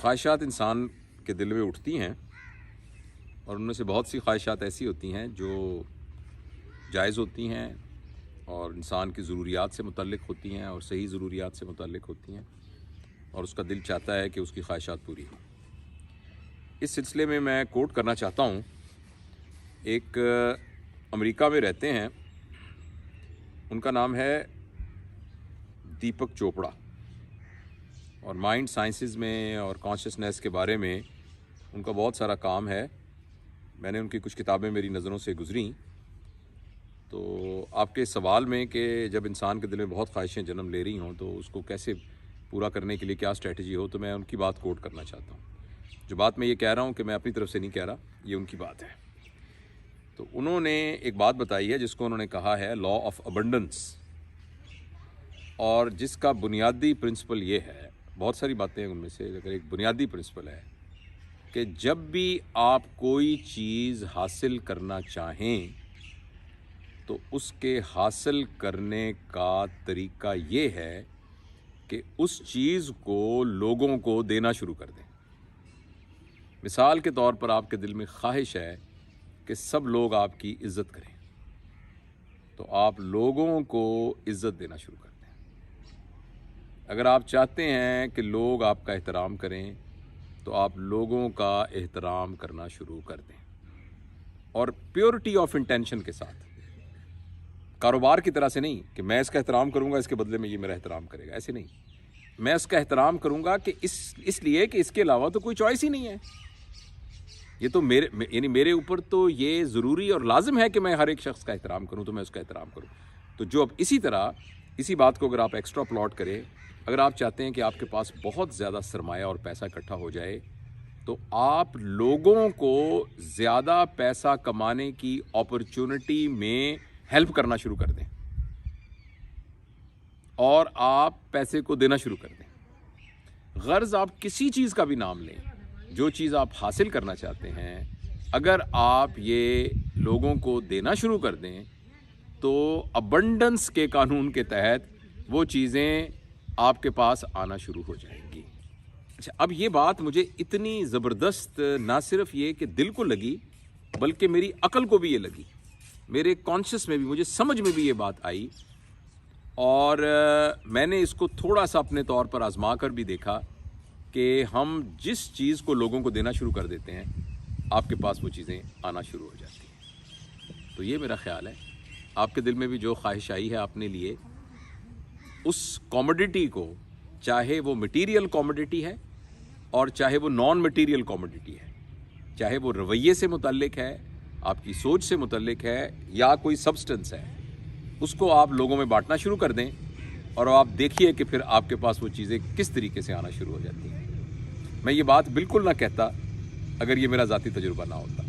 ख्वाहिशात इंसान के दिल में उठती हैं और उनमें से बहुत सी ख्वाहिशात ऐसी होती हैं जो जायज़ होती हैं और इंसान की ज़रूरियात से मुतल्लिक़ होती हैं और सही ज़रूरियात से मुतल्लिक़ होती हैं और उसका दिल चाहता है कि उसकी ख्वाहिशात पूरी हों। इस सिलसिले में मैं कोट करना चाहता हूँ, एक अमेरिका में रहते हैं, उनका नाम है दीपक चोपड़ा, और माइंड साइंसेस में और कॉन्शियसनेस के बारे में उनका बहुत सारा काम है। मैंने उनकी कुछ किताबें मेरी नज़रों से गुज़री। तो आपके सवाल में कि जब इंसान के दिल में बहुत ख्वाहिशें जन्म ले रही हों तो उसको कैसे पूरा करने के लिए क्या स्ट्रेटजी हो, तो मैं उनकी बात कोट करना चाहता हूँ। जो बात मैं ये कह रहा हूँ कि मैं अपनी तरफ से नहीं कह रहा, ये उनकी बात है। तो उन्होंने एक बात बताई है जिसको उन्होंने कहा है लॉ ऑफ अबंडेंस, और जिसका बुनियादी प्रिंसिपल ये है, बहुत सारी बातें हैं उनमें से, अगर एक बुनियादी प्रिंसिपल है कि जब भी आप कोई चीज़ हासिल करना चाहें तो उसके हासिल करने का तरीका ये है कि उस चीज़ को लोगों को देना शुरू कर दें। मिसाल के तौर पर आपके दिल में ख्वाहिश है कि सब लोग आपकी इज़्ज़त करें, तो आप लोगों को इज़्ज़त देना शुरू कर दें। अगर आप चाहते हैं कि लोग आपका एहतराम करें तो आप लोगों का एहतराम करना शुरू कर दें, और प्योरिटी ऑफ इंटेंशन के साथ, कारोबार की तरह से नहीं कि मैं इसका एहतराम करूंगा इसके बदले में ये मेरा एहतराम करेगा, ऐसे नहीं। मैं इसका एहतराम करूंगा कि इसलिए कि इसके अलावा तो कोई चॉइस ही नहीं है। ये तो मेरे ऊपर तो ये ज़रूरी और लाजिम है कि मैं हर एक शख्स का एहतराम करूं, तो मैं उसका एहतराम करूं। तो जो अब इसी बात को अगर आप एक्स्ट्रा प्लॉट करें, अगर आप चाहते हैं कि आपके पास बहुत ज़्यादा सरमाया और पैसा इकट्ठा हो जाए, तो आप लोगों को ज़्यादा पैसा कमाने की अपॉर्चुनिटी में हेल्प करना शुरू कर दें और आप पैसे को देना शुरू कर दें। गर्ज़ आप किसी चीज़ का भी नाम लें, जो चीज़ आप हासिल करना चाहते हैं, अगर आप ये लोगों को देना शुरू कर दें तो अबंडेंस के कानून के तहत वो चीज़ें आपके पास आना शुरू हो जाएंगी। अच्छा, अब ये बात मुझे इतनी ज़बरदस्त ना सिर्फ ये कि दिल को लगी, बल्कि मेरी अकल को भी ये लगी, मेरे कॉन्शियस में भी, मुझे समझ में भी ये बात आई, और मैंने इसको थोड़ा सा अपने तौर पर आजमा कर भी देखा कि हम जिस चीज़ को लोगों को देना शुरू कर देते हैं, आपके पास वो चीज़ें आना शुरू हो जाती हैं। तो ये मेरा ख्याल है, आपके दिल में भी जो ख्वाहिश आई है आपने लिए, उस कॉमोडिटी को, चाहे वो मटीरियल कॉमोडिटी है और चाहे वो नॉन मटीरियल कॉमोडिटी है, चाहे वो रवैये से मुतल्लिक है, आपकी सोच से मुतल्लिक है, या कोई सब्सटेंस है, उसको आप लोगों में बांटना शुरू कर दें और आप देखिए कि फिर आपके पास वो चीज़ें किस तरीके से आना शुरू हो जाती हैं। मैं ये बात बिल्कुल ना कहता अगर ये मेरा ज़ाती तजुर्बा ना होता।